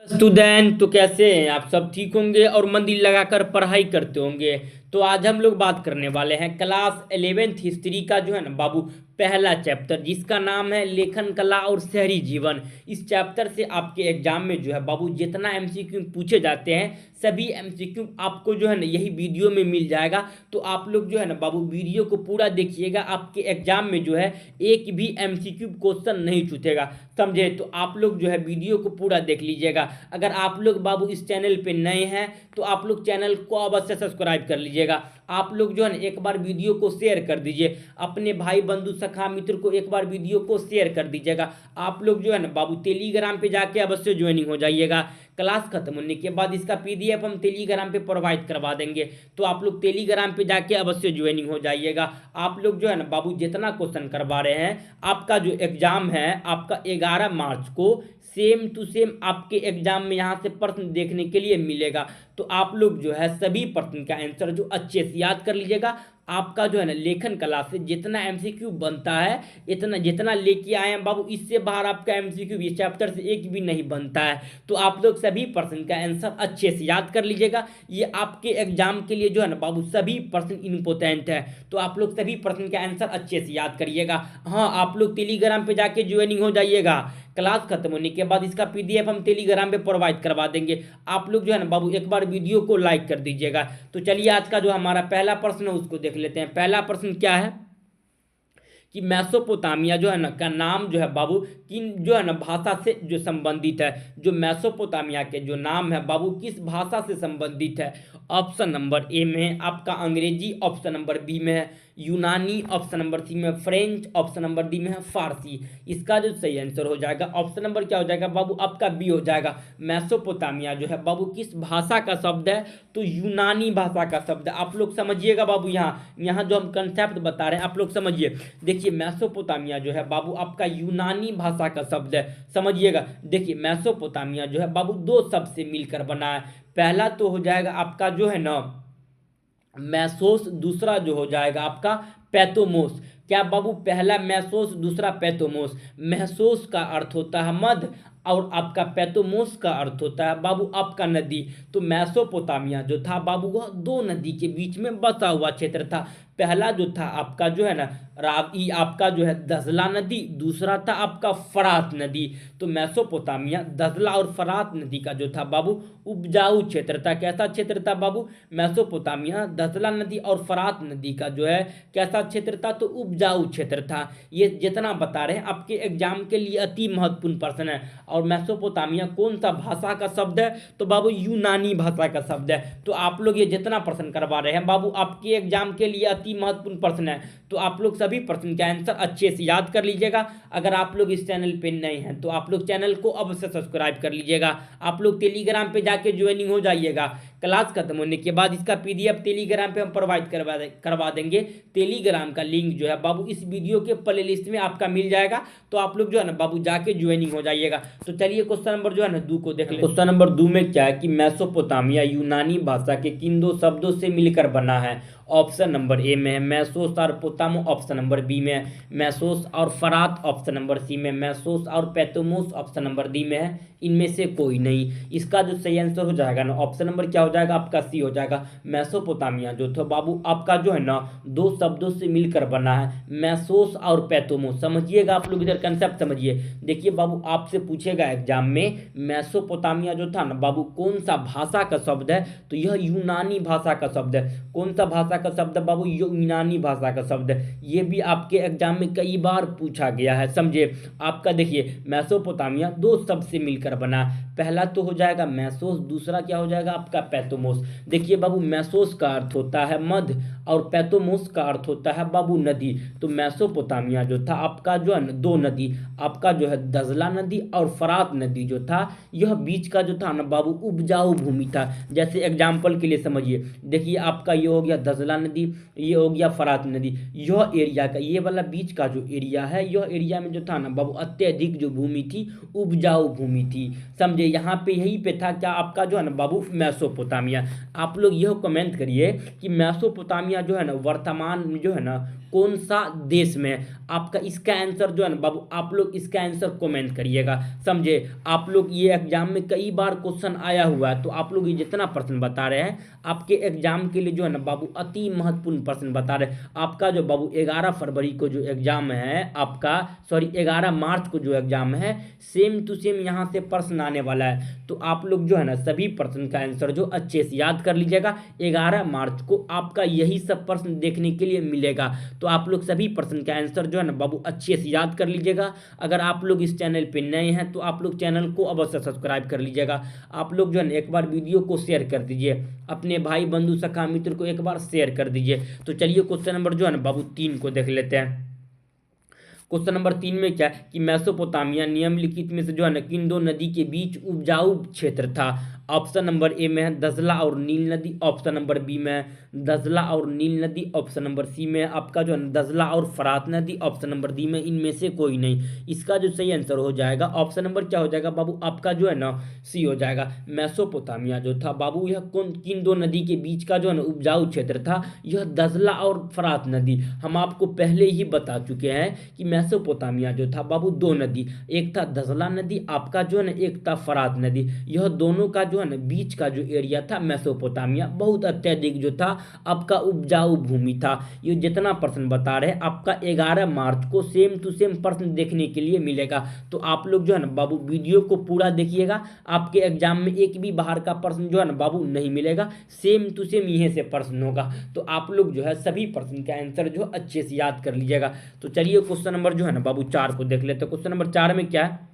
Student तो कैसे हैं आप? सब ठीक होंगे और मन दिल लगाकर पढ़ाई करते होंगे। तो आज हम लोग बात करने वाले हैं क्लास 11th हिस्ट्री का जो है ना बाबू पहला चैप्टर, जिसका नाम है लेखन कला और शहरी जीवन। इस चैप्टर से आपके एग्जाम में जो है बाबू जितना एमसीक्यू पूछे जाते हैं सभी एमसीक्यू आपको जो है ना यही वीडियो में मिल जाएगा। तो आप लोग जो है ना बाबू वीडियो को पूरा देखिएगा, आपके एग्जाम में जो है एक भी एमसीक्यू क्वेश्चन नहीं छूटेगा, समझे? तो आप लोग जो है वीडियो को पूरा देख लीजिएगा। अगर आप लोग बाबू इस चैनल पे नए हैं तो आप लोग चैनल को अवश्य सब्सक्राइब कर लीजिएगा। आप लोग जो है ना एक बार वीडियो को शेयर कर दीजिए, अपने भाई बंधु सखा मित्र को एक बार वीडियो को शेयर कर दीजिएगा। आप लोग जो है ना बाबू टेलीग्राम पे जाके अवश्य ज्वाइनिंग हो जाइएगा। क्लास खत्म होने के बाद इसका पीडीएफ हम टेलीग्राम पे प्रोवाइड करवा देंगे, तो आप लोग टेलीग्राम पे जाके अवश्य ज्वाइनिंग हो जाइएगा। आप लोग जो है ना बाबू जितना क्वेश्चन करवा रहे हैं, आपका जो एग्जाम है आपका 11 मार्च को सेम टू सेम आपके एग्जाम में यहाँ से प्रश्न देखने के लिए मिलेगा। तो आप लोग जो है सभी प्रश्न का आंसर जो अच्छे से याद कर लीजिएगा। आपका जो है ना लेखन कला से जितना एमसीक्यू बनता है इतना जितना लेके आए हैं बाबू, इससे बाहर आपका एमसीक्यू इस चैप्टर से एक भी नहीं बनता है। तो आप लोग सभी प्रश्न का आंसर अच्छे से याद कर लीजिएगा। ये आपके एग्जाम के लिए जो है ना बाबू सभी प्रश्न इंपॉर्टेंट है, तो आप लोग सभी प्रश्न का आंसर अच्छे से याद करिएगा। हाँ, आप लोग टेलीग्राम पे जाके ज्वाइनिंग हो जाइएगा। क्लास खत्म होने के बाद इसका पीडीएफ हम टेलीग्राम पे प्रोवाइड करवा देंगे। आप लोग जो है ना बाबू एक बार वीडियो को लाइक कर दीजिएगा। तो चलिए आज का जो हमारा पहला प्रश्न है उसको देख लेते हैं। पहला प्रश्न क्या है कि मेसोपोटामिया जो है ना का नाम जो है बाबू किन जो है ना भाषा से जो संबंधित है। जो मेसोपोटामिया के जो नाम है बाबू किस भाषा से संबंधित है? ऑप्शन नंबर ए में है आपका अंग्रेजी, ऑप्शन नंबर बी में है यूनानी, ऑप्शन नंबर सी में फ्रेंच, ऑप्शन नंबर डी में है फारसी। इसका जो सही आंसर हो जाएगा ऑप्शन नंबर क्या हो जाएगा बाबू? आपका बी हो जाएगा। मेसोपोटामिया जो है बाबू किस भाषा का शब्द है? तो यूनानी भाषा का शब्द है। आप लोग समझिएगा बाबू, यहाँ यहाँ जो हम कंसेप्ट बता रहे हैं आप लोग समझिए। देखिए मेसोपोटामिया जो है बाबू आपका यूनानी भाषा का शब्द है, समझिएगा। देखिए मेसोपोटामिया जो है बाबू दो शब्द से मिलकर बना है। पहला तो हो जाएगा आपका जो है ना मैसोस, दूसरा जो हो जाएगा आपका पैथोमोस। क्या बाबू? पहला मैसोस, दूसरा पैथोमोस। मैसोस का अर्थ होता है मध्य और आपका पैथोमोस का अर्थ होता है बाबू आपका नदी। तो मेसोपोटामिया जो था बाबू वह दो नदी के बीच में बसा हुआ क्षेत्र था। पहला जो था आपका जो है ना रावी आपका जो है दजला नदी, दूसरा था आपका फरात नदी। तो मेसोपोटामिया दजला और फरात नदी का जो था बाबू उपजाऊ क्षेत्र था। कैसा क्षेत्र था बाबू? मेसोपोटामिया दजला नदी और फरात नदी का जो है कैसा क्षेत्र था? तो उपजाऊ क्षेत्र था। ये जितना बता रहे हैं आपके एग्जाम के लिए अति महत्वपूर्ण प्रश्न है। और मेसोपोटामिया कौन सा भाषा का शब्द है? तो बाबू यूनानी भाषा का शब्द है। तो आप लोग ये जितना प्रश्न करवा रहे हैं बाबू आपके एग्जाम के लिए अति महत्वपूर्ण प्रश्न है, तो आप लोग सभी प्रश्न के आंसर अच्छे से याद कर लीजिएगा। अगर आप लोग इस चैनल पे नए हैं तो आप लोग चैनल को अवश्य सब्सक्राइब कर लीजिएगा। आप लोग टेलीग्राम पे जाके ज्वाइनिंग हो जाइएगा। क्लास खत्म होने के बाद इसका पीडीएफ टेलीग्राम पे हम प्रोवाइड करवा देंगे। टेलीग्राम का लिंक जो है बाबू इस वीडियो के प्लेलिस्ट में आपका मिल जाएगा, तो आप लोग जो है ना बाबू जाके ज्वाइनिंग हो जाइएगा। तो चलिए क्वेश्चन नंबर जो है ना 2 को देख लें। क्वेश्चन नंबर 2 में क्या है कि मेसोपोटामिया यूनानी भाषा के किन दो शब्दों से मिलकर बना है? ऑप्शन नंबर ए में है मैसोस और पोतामो, ऑप्शन नंबर बी में है मैसोस और फरात, ऑप्शन नंबर सी में मैसोस और पैथोमोस, ऑप्शन नंबर डी में है इनमें से कोई नहीं। इसका जो सही आंसर हो जाएगा ना ऑप्शन नंबर क्या हो जाएगा आपका? सी हो जाएगा। मेसोपोटामिया जो था बाबू आपका जो है ना दो शब्दों से मिलकर बना है, मैसोस और पैथोमोस। समझिएगा आप लोग, इधर कंसेप्ट समझिए। देखिए बाबू आपसे पूछेगा एग्जाम में मेसोपोटामिया जो था ना बाबू कौन सा भाषा का शब्द है? तो यह यूनानी भाषा का शब्द है। कौन सा भाषा का शब्द है बाबू? यूनानी भाषा का शब्द है। ये भी आपके एग्जाम में कई बार पूछा गया है, समझिए। आपका देखिए मेसोपोटामिया दो शब्द से मिलकर बना। पहला तो हो जाएगा मैसोस, दूसरा क्या हो जाएगा आपका पैथोमोस। देखिए बाबू मैसोस का अर्थ होता है मध्य और पैथोमोस का अर्थ होता है बाबू नदी। तो मेसोपोटामिया जो था आपका जो है दो नदी, आपका जो है दजला नदी और फरात नदी जो था यह बीच का जो था ना बाबू उपजाऊ भूमि था। जैसे एग्जाम्पल के लिए समझिए, देखिए आपका ये हो गया दजला नदी, ये हो गया फरात नदी। यह एरिया का ये वाला बीच का जो एरिया है, यह एरिया में जो था ना बाबू अत्यधिक जो भूमि थी उपजाऊ भूमि थी, समझे। यहाँ पे यहीं पे था क्या आपका जो है ना बाबू मेसोपोटामिया। आप लोग यह कमेंट करिए कि मेसोपोटामिया जो है ना वर्तमान में जो है ना कौन सा देश में है। आपका इसका आंसर जो है ना बाबू, आप लोग इसका आंसर कमेंट करिएगा, समझे। आप लोग ये एग्जाम में कई बार क्वेश्चन आया हुआ है, तो आप लोग ये जितना प्रश्न बता रहे हैं आपके एग्जाम के लिए जो है ना बाबू अति महत्वपूर्ण प्रश्न बता रहे हैं। आपका जो बाबू 11 फरवरी को जो एग्जाम है आपका, सॉरी 11 मार्च को जो एग्जाम है, सेम टू सेम यहाँ से प्रश्न आने वाला है। तो आप लोग जो है ना सभी प्रश्न का आंसर जो अच्छे से याद कर लीजिएगा। 11 मार्च को आपका यही सब प्रश्न देखने के लिए मिलेगा। तो आप लोग सभी प्रश्न का आंसर जो है ना बाबू अच्छे से याद कर लीजिएगा। अगर आप लोग इस चैनल पे नए हैं तो आप लोग चैनल को अवश्य सब्सक्राइब कर लीजिएगा। आप लोग जो है ना एक बार वीडियो को शेयर कर दीजिए, अपने भाई बंधु सखा मित्र को एक बार शेयर कर दीजिए। तो चलिए क्वेश्चन नंबर जो है ना बाबू 3 को देख लेते हैं। क्वेश्चन नंबर 3 में क्या है कि मेसोपोटामिया निम्नलिखित में से जो है ना किन दो नदी के बीच उपजाऊ क्षेत्र था। ऑप्शन नंबर ए में है दजला और नील नदी, ऑप्शन नंबर बी में है दजला और नील नदी, ऑप्शन नंबर सी में है आपका जो है दजला और फरात नदी, ऑप्शन नंबर डी में इनमें से कोई नहीं। इसका जो सही आंसर हो जाएगा ऑप्शन नंबर क्या हो जाएगा बाबू, आपका जो है ना सी हो जाएगा। मेसोपोटामिया जो था बाबू यह किन दो नदी के बीच का जो है ना उपजाऊ क्षेत्र था, यह दजला और फरात नदी। हम आपको पहले ही बता चुके हैं कि मेसोपोटामिया जो था बाबू दो नदी, एक था दजला नदी आपका जो है ना, एक था फरात नदी। यह दोनों का जो है ना बीच का जो एरिया था मेसोपोटामिया, बहुत अत्यधिक जो था आपका उपजाऊ भूमि था। ये जितना प्रश्न बता रहे आपका 11 मार्च को सेम टू सेम प्रश्न देखने के लिए मिलेगा। तो आप लोग जो है ना बाबू वीडियो को पूरा देखिएगा, आपके एग्जाम में एक भी बाहर का प्रश्न जो है ना बाबू नहीं मिलेगा, सेम टू सेम यहीं से प्रश्न होगा। तो आप लोग जो है सभी प्रश्न का आंसर जो अच्छे से याद कर लीजिएगा। तो चलिए क्वेश्चन नंबर जो है ना बाबू 4 को देख लेते हैं। क्वेश्चन नंबर 4 में क्या है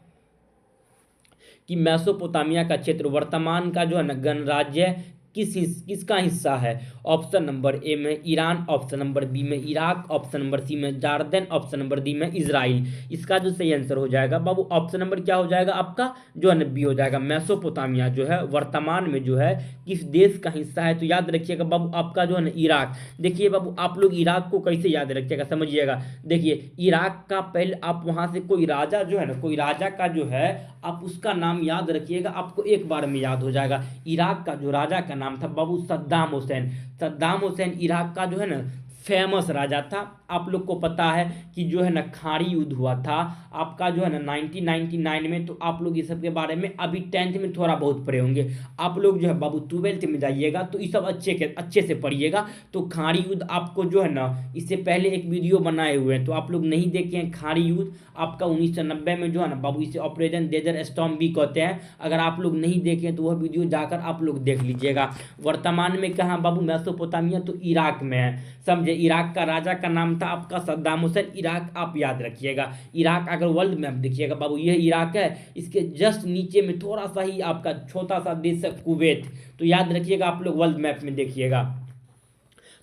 कि मेसोपोटामिया का क्षेत्र वर्तमान का जो है ना गणराज्य किसका हिस्सा है। ऑप्शन नंबर ए में ईरान, ऑप्शन नंबर बी में इराक, ऑप्शन नंबर सी में जॉर्डन, ऑप्शन नंबर डी में इजराइल। इसका जो सही आंसर हो जाएगा बाबू ऑप्शन नंबर क्या हो जाएगा आपका जो है ना बी हो जाएगा। मेसोपोटामिया जो है वर्तमान में जो है किस देश का हिस्सा है, तो याद रखिएगा बाबू आपका जो है ना इराक। देखिए बाबू आप लोग इराक को कैसे याद रखिएगा समझिएगा। देखिए इराक का पहले आप वहां से कोई राजा जो है ना, कोई राजा का जो है आप उसका नाम याद रखिएगा, आपको एक बार में याद हो जाएगा। इराक का जो राजा का नाम था बाबू सद्दाम हुसैन। सद्दाम हुसैन इराक का जो है ना फेमस राजा था। आप लोग को पता है कि जो है ना खाड़ी युद्ध हुआ था आपका जो है ना 1999 में। तो आप लोग ये सब के बारे में अभी 10th में थोड़ा बहुत पढ़े होंगे। आप लोग जो है बाबू 12th में जाइएगा तो ये सब अच्छे से पढ़िएगा। तो खाड़ी युद्ध आपको जो है ना इससे पहले एक वीडियो बनाए हुए हैं, तो आप लोग नहीं देखे हैं। खाड़ी युद्ध आपका 1990 में जो है ना बाबू इसे ऑपरेशन डेजर्ट स्टॉर्म भी कहते हैं। अगर आप लोग नहीं देखें तो वह वीडियो जाकर आप लोग देख लीजिएगा। वर्तमान में कहाँ बाबू मेसोपोटामिया, तो इराक में है, समझे। इराक का राजा का नाम था आपका सद्दाम हुसैन। इराक आप याद रखिएगा। इराक अगर वर्ल्ड मैप देखिएगा बाबू ये इराक है, इसके जस्ट नीचे में थोड़ा सा ही आपका छोटा सा देश है कुवैत। तो याद रखिएगा आप लोग वर्ल्ड मैप में देखिएगा।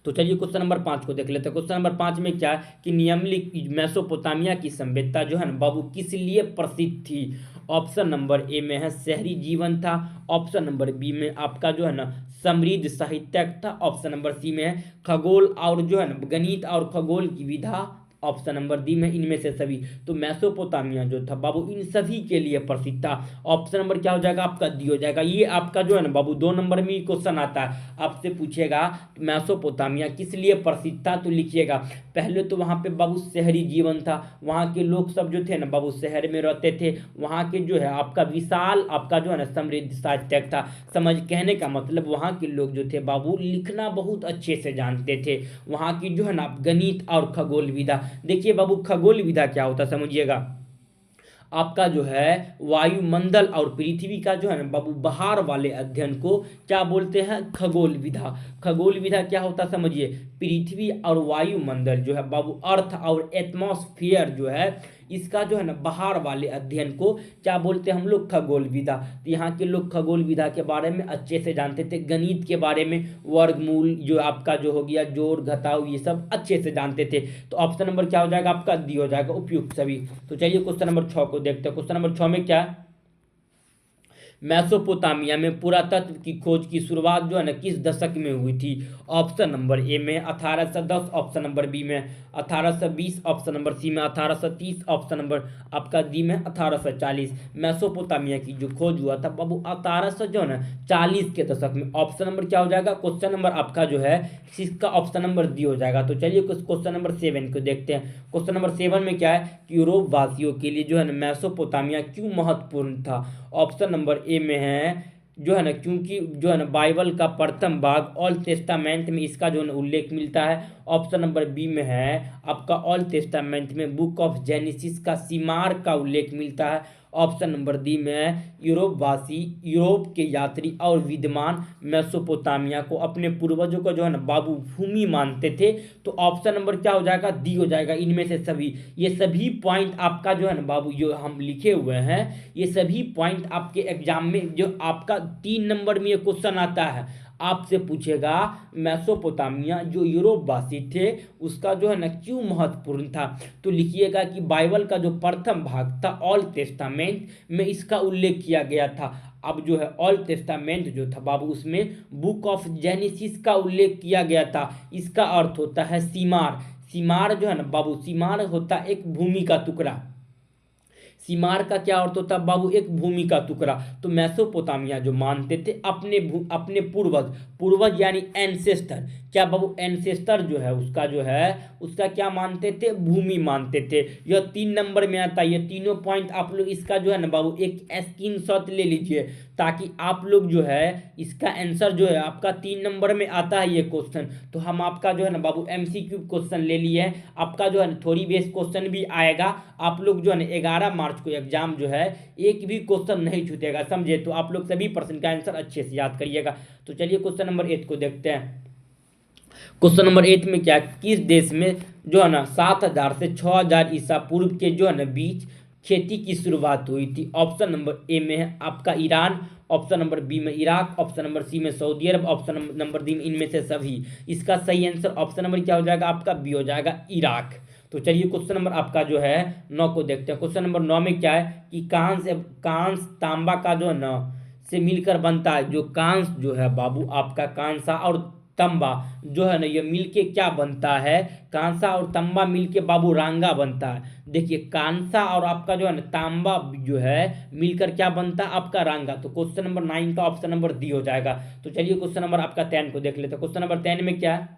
तो चलिए क्वेश्चन नंबर 5 को देख लेते हैं। क्वेश्चन नंबर 5 में क्या है कि निम्नलिखित मेसोपोटामिया की सभ्यता जो है ना बाबू किस लिए प्रसिद्ध थी। ऑप्शन नंबर ए में है शहरी जीवन था, ऑप्शन नंबर बी में आपका जो है ना समृद्ध साहित्यक था, ऑप्शन नंबर सी में है खगोल और जो है ना गणित और खगोल की विधा, ऑप्शन नंबर डी में इनमें से सभी। तो मेसोपोटामिया जो था बाबू इन सभी के लिए प्रसिद्ध था। ऑप्शन नंबर क्या हो जाएगा आपका डी हो जाएगा। ये आपका जो है ना बाबू 2 नंबर में क्वेश्चन आता है, आपसे पूछेगा मेसोपोटामिया किस लिए प्रसिद्ध था, तो लिखिएगा पहले तो वहाँ पे बाबू शहरी जीवन था। वहाँ के लोग सब जो थे ना बाबू शहर में रहते थे। वहाँ के जो है आपका विशाल आपका जो है ना समृद्ध साहित्यक था। समझ कहने का मतलब वहाँ के लोग जो थे बाबू लिखना बहुत अच्छे से जानते थे। वहाँ की जो है ना गणित और खगोल विधा। देखिए बाबू खगोल विधा क्या होता है समझिएगा। आपका जो है वायुमंडल और पृथ्वी का जो है ना बाबू बाहर वाले अध्ययन को क्या बोलते हैं, खगोल विधा। खगोल विधा क्या होता है समझिए, पृथ्वी और वायुमंडल जो है बाबू अर्थ और एटमॉस्फेयर जो है इसका जो है ना बाहर वाले अध्ययन को क्या बोलते हैं हम लोग, खगोल विधा। तो यहाँ के लोग खगोल विधा के बारे में अच्छे से जानते थे। गणित के बारे में वर्गमूल जो आपका जो हो गया जोड़ घटाव ये सब अच्छे से जानते थे। तो ऑप्शन नंबर क्या हो जाएगा आपका डी हो जाएगा उपयुक्त सभी। तो चलिए क्वेश्चन नंबर 6 को देखते हैं। क्वेश्चन नंबर 6 में क्या है मेसोपोटामिया में पुरातत्व की खोज की शुरुआत जो है ना किस दशक में हुई थी? ऑप्शन नंबर ए में 1810, ऑप्शन नंबर बी में 1820, ऑप्शन नंबर सी में 1830, ऑप्शन नंबर आपका डी में 1840। मेसोपोटामिया की जो खोज हुआ था बाबू 1800 जो है ना 40 के दशक में। ऑप्शन नंबर क्या हो जाएगा? क्वेश्चन नंबर आपका जो है इसका ऑप्शन नंबर डी हो जाएगा। तो चलिए कुछ क्वेश्चन नंबर 7 को देखते हैं। क्वेश्चन नंबर 7 में क्या है कि यूरोप वासियों के लिए जो है ना मेसोपोटामिया क्यों महत्वपूर्ण था? ऑप्शन नंबर ए में है जो है ना क्योंकि जो है ना बाइबल का प्रथम भाग ओल्ड टेस्टामेंट में इसका जो है ना उल्लेख मिलता है। ऑप्शन नंबर बी में है आपका ओल्ड टेस्टामेंट में बुक ऑफ जेनेसिस का सीमार का उल्लेख मिलता है। ऑप्शन नंबर डी में है यूरोपवासी यूरोप के यात्री और विद्वान मेसोपोटामिया को अपने पूर्वजों को जो है ना बाबू भूमि मानते थे। तो ऑप्शन नंबर क्या हो जाएगा? डी हो जाएगा। इनमें से सभी ये सभी पॉइंट आपका जो है ना बाबू जो हम लिखे हुए हैं ये सभी पॉइंट आपके एग्जाम में जो आपका 3 नंबर में ये क्वेश्चन आता है आपसे पूछेगा मेसोपोटामिया जो यूरोपवासी थे उसका जो है ना क्यों महत्वपूर्ण था। तो लिखिएगा कि बाइबल का जो प्रथम भाग था ओल्ड टेस्टामेंट में इसका उल्लेख किया गया था। अब जो है ओल्ड टेस्टामेंट जो था बाबू उसमें बुक ऑफ जेनेसिस का उल्लेख किया गया था। इसका अर्थ होता है सीमार। सीमार जो है ना बाबू सीमार होता है एक भूमि का टुकड़ा। सीमार का क्या अर्थ होता है बाबू? एक भूमि का टुकड़ा। तो मेसोपोटामिया जो मानते थे अपने पूर्वज पूर्वज यानी एंसेस्टर क्या बाबू? एंसेस्टर जो है उसका क्या मानते थे? भूमि मानते थे। यह 3 नंबर में आता है। ये तीनों पॉइंट आप लोग इसका जो है ना बाबू एक स्क्रीनशॉट ले लीजिए ताकि आप लोग जो है इसका आंसर जो है आपका 3 नंबर में आता है ये क्वेश्चन। तो हम आपका जो है ना बाबू एमसीक्यू क्वेश्चन ले लिए हैं। आपका जो है ना थोड़ी बेस क्वेश्चन भी आएगा। आप लोग जो है ना 11 मार्च को एग्जाम जो है एक भी क्वेश्चन नहीं छूटेगा, समझे? तो आप लोग सभी प्रश्न का आंसर अच्छे से याद करिएगा। तो चलिए क्वेश्चन नंबर 8 को देखते हैं। क्वेश्चन नंबर 8 में क्या किस देश में जो है ना 7000 से 6000 ईसा पूर्व के जो है ना बीच खेती की शुरुआत हुई थी? ऑप्शन नंबर ए में है आपका ईरान, ऑप्शन नंबर बी में इराक, ऑप्शन नंबर सी में सऊदी अरब, ऑप्शन नंबर डी में इनमें से सभी। इसका सही आंसर ऑप्शन नंबर क्या हो जाएगा? आपका बी हो जाएगा, इराक। तो चलिए क्वेश्चन नंबर आपका जो है 9 को देखते हैं। क्वेश्चन नंबर 9 में क्या है कि कांस तांबा का जो है ना से मिलकर बनता है। जो कांस जो है बाबू आपका कांसा और तंबा जो है ना ये मिलके क्या बनता है? कांसा और तंबा मिलके बाबू रांगा बनता है। देखिए कांसा और आपका जो है ना तांबा जो है मिलकर क्या बनता है? आपका रांगा। तो क्वेश्चन नंबर 9 का ऑप्शन नंबर डी हो जाएगा। तो चलिए क्वेश्चन नंबर आपका 10 को देख लेते हैं। क्वेश्चन नंबर 10 में क्या है?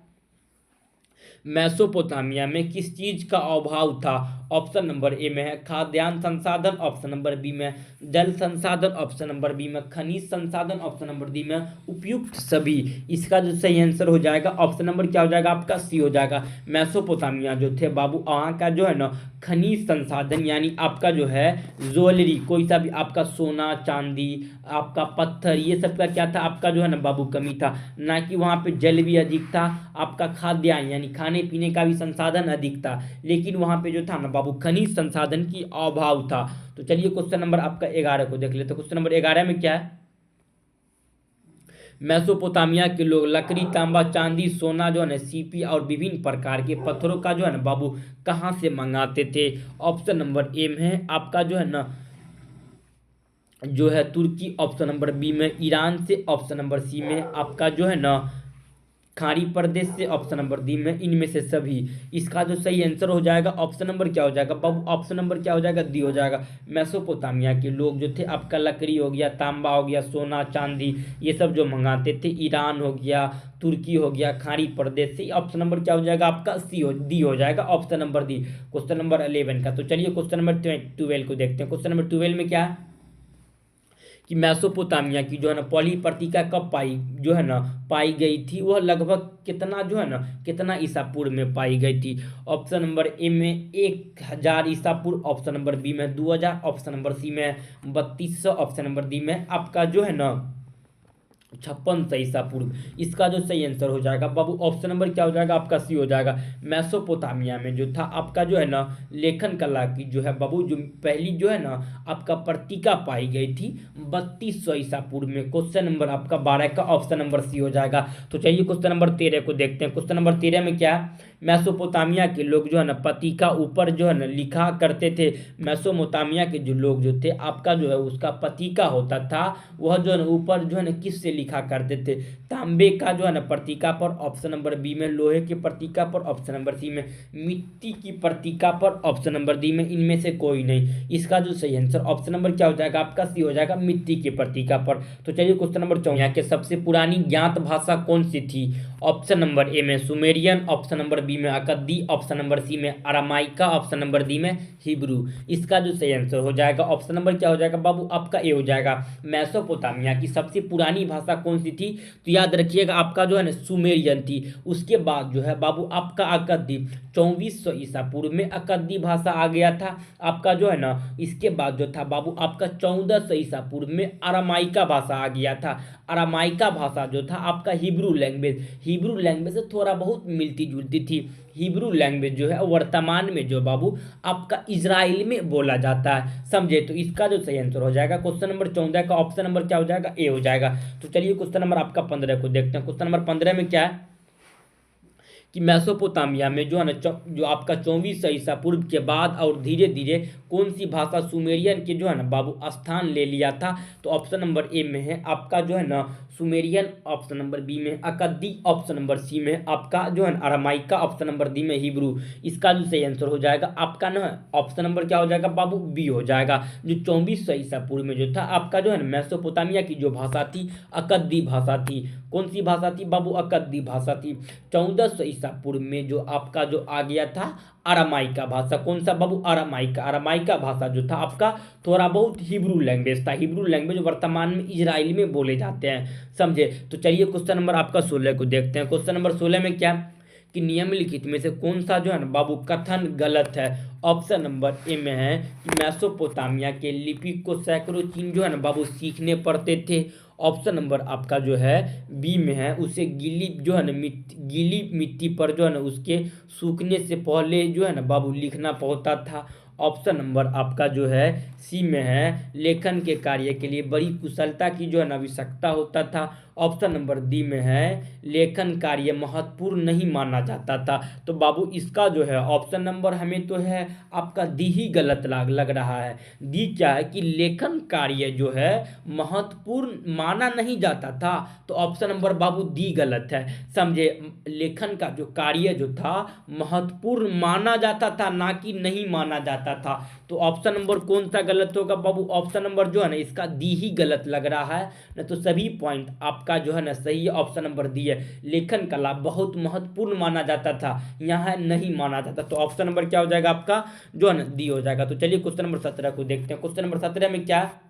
मेसोपोटामिया में किस चीज का अभाव था? ऑप्शन नंबर ए में है खाद्यान्न संसाधन, ऑप्शन नंबर बी में जल संसाधन, ऑप्शन नंबर बी में खनिज संसाधन, ऑप्शन नंबर डी में उपयुक्त सभी। इसका जो सही आंसर हो जाएगा ऑप्शन नंबर क्या हो जाएगा? आपका सी हो जाएगा। मेसोपोटामिया जो थे बाबू वहाँ का जो है ना खनिज संसाधन यानी आपका जो है ज्वेलरी कोई सा भी आपका सोना चांदी आपका पत्थर ये सब का क्या था? आपका जो है ना बाबू कमी था। ना कि वहाँ पे जल भी अधिक था, आपका खाद्यान्न यानी खाने पीने का भी संसाधन अधिक था, लेकिन वहाँ पे जो था ना बाबू खनिज संसाधन की अभाव था। तो चलिए क्वेश्चन नंबर आपका 11 को देख लेते हैं। क्वेश्चन नंबर 11 में क्या है? मेसोपोटामिया के लोग लकड़ी तांबा चांदी सोना जो है ना सीपी और विभिन्न प्रकार के पत्थरों का जो है ना बाबू कहाँ से मंगाते थे? ऑप्शन नंबर ए में है आपका जो है ना जो है तुर्की, ऑप्शन नंबर बी में ईरान से, ऑप्शन नंबर सी में आपका जो है ना खाड़ी प्रदेश से, ऑप्शन नंबर डी में इनमें से सभी। इसका जो सही आंसर हो जाएगा ऑप्शन नंबर क्या हो जाएगा बाबू? ऑप्शन नंबर क्या हो जाएगा? डी हो जाएगा। मेसोपोटामिया के लोग जो थे आपका लकड़ी हो गया तांबा हो गया सोना चांदी ये सब जो मंगाते थे ईरान हो गया तुर्की हो गया खाड़ी प्रदेश से। ऑप्शन नंबर क्या हो जाएगा? आपका सी हो डी हो जाएगा, option number D. Question number 11 का। तो चलिए क्वेश्चन नंबर 12 को देखते हैं। क्वेश्चन नंबर 12 में क्या है कि मेसोपोटामिया की जो है ना पहली पत्रिका कब पाई गई थी? वह लगभग कितना जो है ना कितना ईसा पूर्व में पाई गई थी? ऑप्शन नंबर ए में 1000 ईसा पूर्व, ऑप्शन नंबर बी में 2000, ऑप्शन नंबर सी में 3200, ऑप्शन नंबर डी में आपका जो है ना 56 सौ ईसा पूर्व। इसका जो सही आंसर हो जाएगा बाबू ऑप्शन नंबर क्या हो जाएगा आपका सी हो जाएगा। मेसोपोटामिया में जो था आपका जो है ना लेखन कला की जो है बाबू जो पहली जो है ना आपका पट्टिका पाई गई थी 3200 ईसा पूर्व में। क्वेश्चन नंबर आपका 12 का ऑप्शन नंबर सी हो जाएगा। तो चलिए क्वेश्चन नंबर 13 को देखते हैं। क्वेश्चन नंबर 13 में क्या है, मेसोपोटामिया के लोग जो है ना पट्टिका ऊपर जो है ना लिखा करते थे। मेसोपोटामिया के जो लोग जो थे आपका जो है उसका पट्टिका होता था वह जो है ना ऊपर जो है ना किस से लिखा करते थे, तांबे का जो है ना पट्टिका पर ऑप्शन नंबर बी में, लोहे की पट्टिका पर ऑप्शन नंबर सी में, मिट्टी की पट्टिका पर ऑप्शन नंबर डी में, इनमें से कोई नहीं। इसका जो सही आंसर ऑप्शन नंबर क्या हो जाएगा आपका सी हो जाएगा, मिट्टी की पट्टिका पर। तो चलिए क्वेश्चन नंबर 14 के सबसे पुरानी ज्ञात भाषा कौन सी थी। ऑप्शन नंबर ए में सुमेरियन, ऑप्शन नंबर बी में अकद्दी, ऑप्शन नंबर सी में अरामाइका, ऑप्शन नंबर डी में हिब्रू। इसका जो सही आंसर हो जाएगा ऑप्शन नंबर क्या हो जाएगा बाबू आपका ए हो जाएगा। मेसोपोटामिया की सबसे पुरानी भाषा कौन सी थी, तो याद रखिएगा आपका जो है ना सुमेरियन थी। उसके बाद जो है बाबू आपका अकद्दी 2400 ईसा पूर्व में अकद्दी भाषा आ गया था आपका जो है ना। इसके बाद जो था बाबू आपका 1400 ईसा पूर्व में अरामाइका भाषा आ गया था। अरामाइका भाषा जो था आपका हिब्रू लैंग्वेज से थोड़ा बहुत मिलती जुलती थी। हिब्रू लैंग्वेज जो है वर्तमान में जो बाबू आपका इजराइल में बोला जाता है, समझे। तो इसका जो सही आंसर हो जाएगा क्वेश्चन नंबर 14 का ऑप्शन नंबर क्या हो जाएगा ए हो जाएगा। तो चलिए क्वेश्चन नंबर आपका 15 को देखते हैं। क्वेश्चन नंबर 15 में क्या है कि मेसोपोटामिया में जो है ना जो आपका 2400 ईसा पूर्व के बाद और धीरे धीरे कौन सी भाषा सुमेरियन के जो है ना बाबू स्थान ले लिया था। तो ऑप्शन नंबर ए में है आपका जो है ना सुमेरियन, ऑप्शन नंबर बी में अकद्दी, ऑप्शन नंबर सी में आपका जो है अरामाइका, ऑप्शन नंबर डी में हिब्रू। इसका जो सही आंसर हो जाएगा आपका ना ऑप्शन नंबर क्या हो जाएगा बाबू बी हो जाएगा। जो 2400 ईसा पूर्व में जो था आपका जो है ना मेसोपोटामिया की जो भाषा थी अकद्दी भाषा थी। कौन सी भाषा थी बाबू, अकद्दी भाषा थी। 1400 ईसा पूर्व में जो आपका जो आ गया था अरामाइका भाषा। कौन सा बाबू, अरामाइका भाषा जो था आपका थोड़ा बहुत हिब्रू लैंग्वेज था। हिब्रू लैंग्वेज वर्तमान में इजराइल में बोले जाते हैं, समझे। तो चलिए क्वेश्चन नंबर आपका 16 को देखते हैं। क्वेश्चन नंबर 16 में क्या कि निम्नलिखित में से कौन सा जो है ना बाबू कथन गलत है। ऑप्शन नंबर ए में है कि मेसोपोटामिया के लिपि को सैकड़ों चीन जो है ना बाबू सीखने पड़ते थे। ऑप्शन नंबर आपका जो है बी में है उसे गीली जो है ना गीली मिट्टी पर जो है ना उसके सूखने से पहले जो है ना बाबू लिखना पड़ता था। ऑप्शन नंबर आपका जो है सी में है लेखन के कार्य के लिए बड़ी कुशलता की जो है ना आवश्यकता होता था। ऑप्शन नंबर डी में है लेखन कार्य महत्वपूर्ण नहीं माना जाता था। तो बाबू इसका जो है ऑप्शन नंबर हमें तो है आपका डी ही गलत लग रहा है। डी क्या है कि लेखन कार्य जो है महत्वपूर्ण माना नहीं जाता था। तो ऑप्शन नंबर बाबू डी गलत है, समझे। लेखन का जो कार्य जो था महत्वपूर्ण माना जाता था, ना कि नहीं माना जाता था। तो ऑप्शन नंबर कौन सा गलत होगा बाबू, ऑप्शन नंबर जो है ना इसका डी ही गलत लग रहा है ना। तो सभी पॉइंट आपका जो है ना सही है, ऑप्शन नंबर डी है। लेखन कला बहुत महत्वपूर्ण माना जाता था, यहाँ नहीं माना जाता। तो ऑप्शन नंबर क्या हो जाएगा आपका जो है ना डी हो जाएगा। तो चलिए क्वेश्चन नंबर 17 को देखते हैं। क्वेश्चन नंबर 17 में क्या है,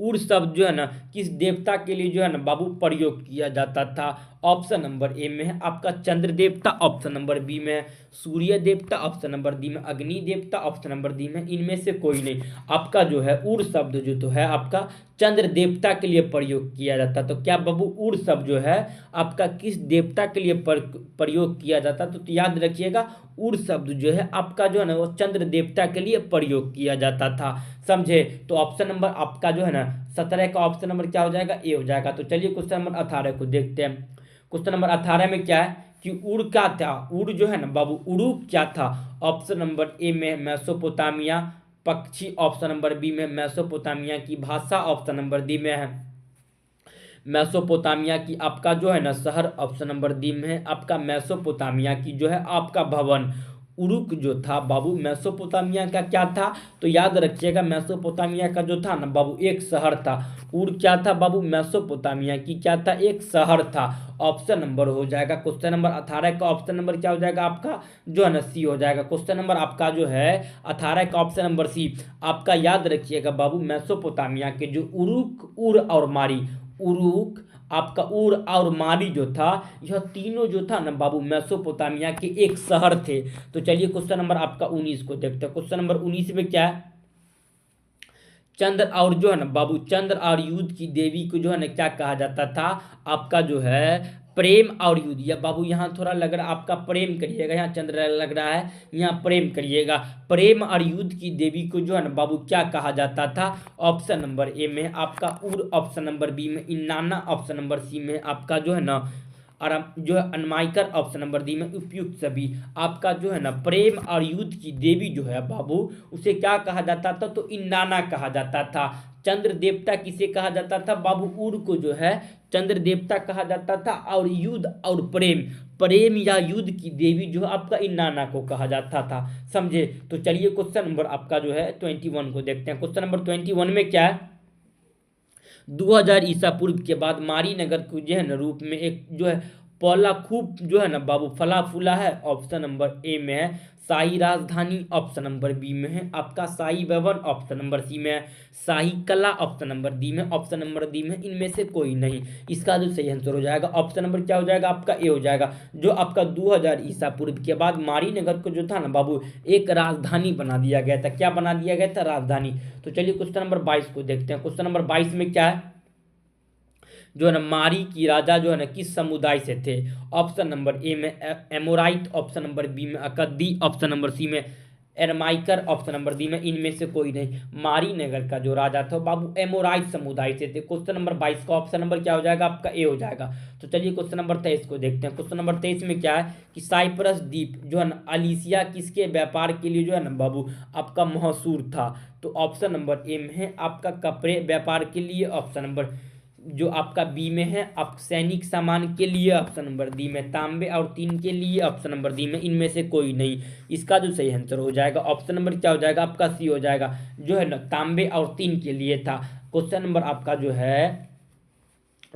उर शब्द जो है ना किस देवता के लिए जो है ना बाबू प्रयोग किया जाता था। ऑप्शन नंबर ए में है आपका चंद्र देवता, ऑप्शन नंबर बी में है सूर्य देवता, ऑप्शन नंबर डी में अग्नि देवता, ऑप्शन नंबर डी में इनमें से कोई नहीं। आपका जो है उर शब्द जो तो है आपका चंद्र देवता के लिए प्रयोग किया जाता। तो क्या बाबू उर शब्द जो है आपका किस देवता के लिए प्रयोग किया जाता। तो याद रखिएगा उर शब्द जो है आपका जो है ना वो चंद्र देवता के लिए प्रयोग किया जाता था, समझे। तो ऑप्शन नंबर आपका जो है ना 17 का ऑप्शन नंबर क्या हो जाएगा ए हो जाएगा। तो चलिए क्वेश्चन नंबर 18 को देखते हैं। क्वेश्चन नंबर 18 में क्या है कि उड़ क्या था, उड़ जो है ना बाबू उड़ूक क्या था। ऑप्शन नंबर ए में मेसोपोटामिया पक्षी, ऑप्शन नंबर बी में मेसोपोटामिया की भाषा, ऑप्शन नंबर डी में है मेसोपोटामिया की आपका जो है ना शहर, ऑप्शन नंबर डी में है आपका मेसोपोटामिया की जो है आपका भवन। उरुक जो था बाबू मेसोपोटामिया का क्या था, तो याद रखिएगा मेसोपोटामिया का जो था ना बाबू एक शहर था। उर क्या था बाबू, मेसोपोटामिया की क्या था, एक शहर था। ऑप्शन नंबर हो जाएगा क्वेश्चन नंबर 18 का ऑप्शन नंबर क्या हो जाएगा आपका जो है ना सी हो जाएगा। क्वेश्चन नंबर आपका जो है 18 का ऑप्शन नंबर सी। आपका याद रखिएगा बाबू मेसोपोटामिया के जो उरुक, उर और मारी, उरुक आपका उर और मारी जो था यह तीनों जो था ना बाबू मेसोपोटामिया के एक शहर थे। तो चलिए क्वेश्चन नंबर आपका 19 को देखते हैं। क्वेश्चन नंबर 19 में क्या है, चंद्र और जो है ना बाबू चंद्र और युद्ध की देवी को जो है ना क्या कहा जाता था, आपका जो है प्रेम और युद्ध। या बाबू यहाँ थोड़ा लग रहा है आपका प्रेम करिएगा, यहाँ चंद्र लग रहा है, यहाँ प्रेम करिएगा। प्रेम और युद्ध की देवी को जो है ना बाबू क्या कहा जाता था, ऑप्शन नंबर ए में आपका उर, ऑप्शन नंबर बी में इन्नाना, ऑप्शन नंबर सी में आपका जो है ना और जो है अनमाइकर, ऑप्शन नंबर डी में उपयुक्त सभी। आपका जो है ना प्रेम और युद्ध की देवी जो है बाबू उसे क्या कहा जाता था, तो इन्नाना कहा जाता था। चंद्र देवता किसे कहा जाता था बाबू, उर को जो है चंद्र देवता कहा जाता था, और युद्ध और प्रेम, प्रेम या युद्ध की देवी जो है आपका इन्नाना को कहा जाता था। समझे। तो चलिए क्वेश्चन नंबर आपका जो है 21 को देखते हैं। क्वेश्चन नंबर 21 में क्या है, 2000 ईसा पूर्व के बाद मारी नगर को जो है ना रूप में एक जो है पौला खूब जो है ना बाबू फला फूला है। ऑप्शन नंबर ए में है शाही राजधानी, ऑप्शन नंबर बी में है आपका शाही भवन, ऑप्शन नंबर सी में है शाही कला, ऑप्शन नंबर डी में, ऑप्शन नंबर डी में इनमें से कोई नहीं। इसका जो सही आंसर हो जाएगा ऑप्शन नंबर क्या हो जाएगा आपका ए हो जाएगा। जो आपका 2000 ईसा पूर्व के बाद मारी नगर को जो था ना बाबू एक राजधानी बना दिया गया था। क्या बना दिया गया था, राजधानी। तो चलिए क्वेश्चन नंबर 22 को देखते हैं। क्वेश्चन नंबर 22 में क्या है, जो है ना मारी की राजा जो है ना किस समुदाय से थे। ऑप्शन नंबर ए में एमोराइट, ऑप्शन नंबर बी में अकद्दी, ऑप्शन नंबर सी में एरमाइकर, ऑप्शन नंबर डी में इनमें से कोई नहीं। मारी नगर का जो राजा था बाबू एमोराइट समुदाय से थे। क्वेश्चन नंबर 22 का ऑप्शन नंबर क्या हो जाएगा आपका ए हो जाएगा। तो चलिए क्वेश्चन नंबर 23 को देखते हैं। क्वेश्चन नंबर 23 में क्या है कि साइप्रस द्वीप जो है ना अलीसिया किसके व्यापार के लिए जो है ना बाबू आपका मशहूर था। तो ऑप्शन नंबर ए में है आपका कपड़े व्यापार के लिए, ऑप्शन नंबर जो आपका बी में है आप सैनिक सामान के लिए, ऑप्शन नंबर डी में तांबे और टीन के लिए, ऑप्शन नंबर डी में इनमें से कोई नहीं। इसका जो सही आंसर हो जाएगा ऑप्शन नंबर क्या हो जाएगा आपका सी हो जाएगा, जो है ना तांबे और टीन के लिए था। क्वेश्चन नंबर आपका जो है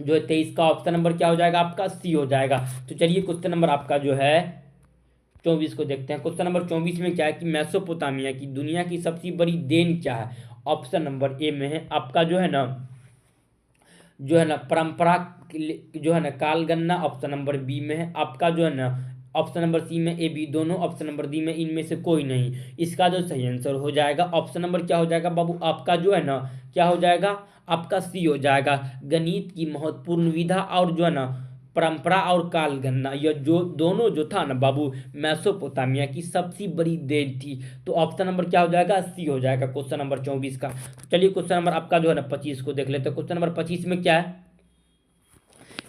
23 का ऑप्शन नंबर क्या हो जाएगा आपका सी हो जाएगा। तो चलिए क्वेश्चन नंबर आपका जो है 24 को देखते हैं। क्वेश्चन नंबर 24 में क्या है कि मेसोपोटामिया की दुनिया की सबसे बड़ी देन क्या है। ऑप्शन नंबर ए में है आपका जो है ना परंपरा जो है ना कालगन्ना, ऑप्शन नंबर बी में है आपका जो है ना ऑप्शन नंबर सी में ए बी दोनों, ऑप्शन नंबर डी में इनमें से कोई नहीं। इसका जो सही आंसर हो जाएगा ऑप्शन नंबर क्या हो जाएगा बाबू आपका जो है ना क्या हो जाएगा आपका सी हो जाएगा। गणित की महत्वपूर्ण विधा और जो है ना परंपरा और कालगन्ना यह जो दोनों जो था ना बाबू मेसोपोटामिया की सबसे बड़ी देन थी। तो ऑप्शन नंबर क्या हो जाएगा सी हो जाएगा क्वेश्चन नंबर 24 का। चलिए क्वेश्चन नंबर आपका जो है ना 25 को देख लेते हैं। क्वेश्चन नंबर 25 में क्या है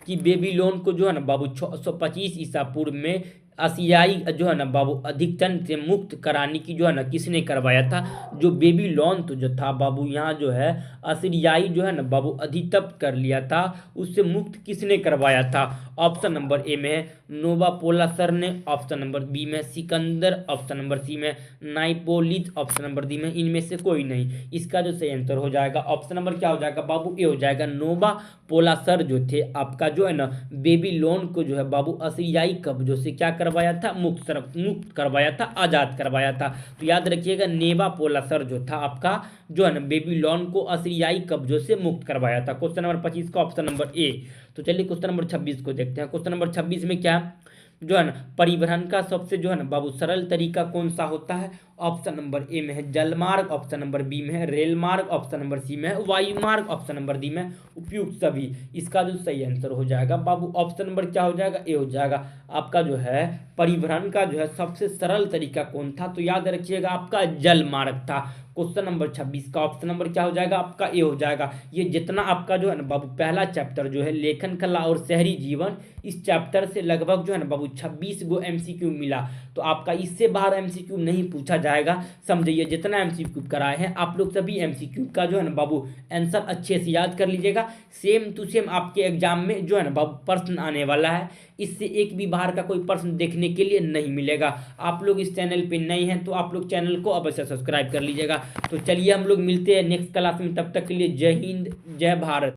कि बेबीलोन को जो है ना बाबू 625 ईसा पूर्व में आसियाई जो है ना बाबू अधिकतन से मुक्त कराने की जो है ना किसने करवाया था। जो बेबीलोन तो जो था बाबू यहाँ जो है असीरियाई जो है ना बाबू अधितप्त कर लिया था, उससे मुक्त किसने करवाया था। ऑप्शन नंबर ए में है नोवापोलासर ने, ऑप्शन नंबर बी में सिकंदर, ऑप्शन नंबर सी में नाइपोलिस, ऑप्शन नंबर डी में इनमें से कोई नहीं। इसका जो सही आंसर हो जाएगा ऑप्शन नंबर क्या हो जाएगा बाबू ए हो जाएगा। नोवापोलासर जो थे आपका जो है ना बेबीलोन को जो है बाबू असीरियाई कब्जों से क्या करवाया था, मुक्त करवाया था, आजाद करवाया था। तो याद रखिएगा नेवापोलासर जो था आपका जो है ना बेबीलोन को असीरियाई कब्जों से मुक्त करवाया था। क्वेश्चन नंबर 25 का ऑप्शन नंबर ए। तो चलिए क्वेश्चन नंबर 26 को देखते हैं। क्वेश्चन नंबर 26 में क्या जो है ना परिवहन का सबसे जो है ना बाबू सरल तरीका कौन सा होता है। ऑप्शन नंबर ए में है जलमार्ग, ऑप्शन नंबर बी में है रेल मार्ग, ऑप्शन नंबर सी में है वायु मार्ग, ऑप्शन नंबर डी में उपयुक्त सभी। इसका जो सही आंसर हो जाएगा बाबू ऑप्शन नंबर क्या हो जाएगा ए हो जाएगा। आपका जो है परिवहन का जो है सबसे सरल तरीका कौन था, तो याद रखिएगा आपका जल मार्ग था। क्वेश्चन नंबर 26 का ऑप्शन नंबर क्या हो जाएगा आपका ए हो जाएगा। ये जितना आपका जो है ना बाबू पहला चैप्टर जो है लेखन कला और शहरी जीवन, इस चैप्टर से लगभग जो है ना बाबू 26 गो एमसीक्यू मिला। तो आपका इससे बाहर एमसीक्यू नहीं पूछा जाएगा। समझिए जितना एमसीक्यू कराए हैं आप लोग सभी एमसीक्यू का जो है ना बाबू आंसर अच्छे से याद कर लीजिएगा। सेम टू सेम आपके एग्जाम में जो है ना बाबू प्रश्न आने वाला है, इससे एक भी बाहर का कोई प्रश्न देखने के लिए नहीं मिलेगा। आप लोग इस चैनल पे नए हैं तो आप लोग चैनल को अवश्य सब्सक्राइब कर लीजिएगा। तो चलिए हम लोग मिलते हैं नेक्स्ट क्लास में, तब तक के लिए जय हिंद जय भारत।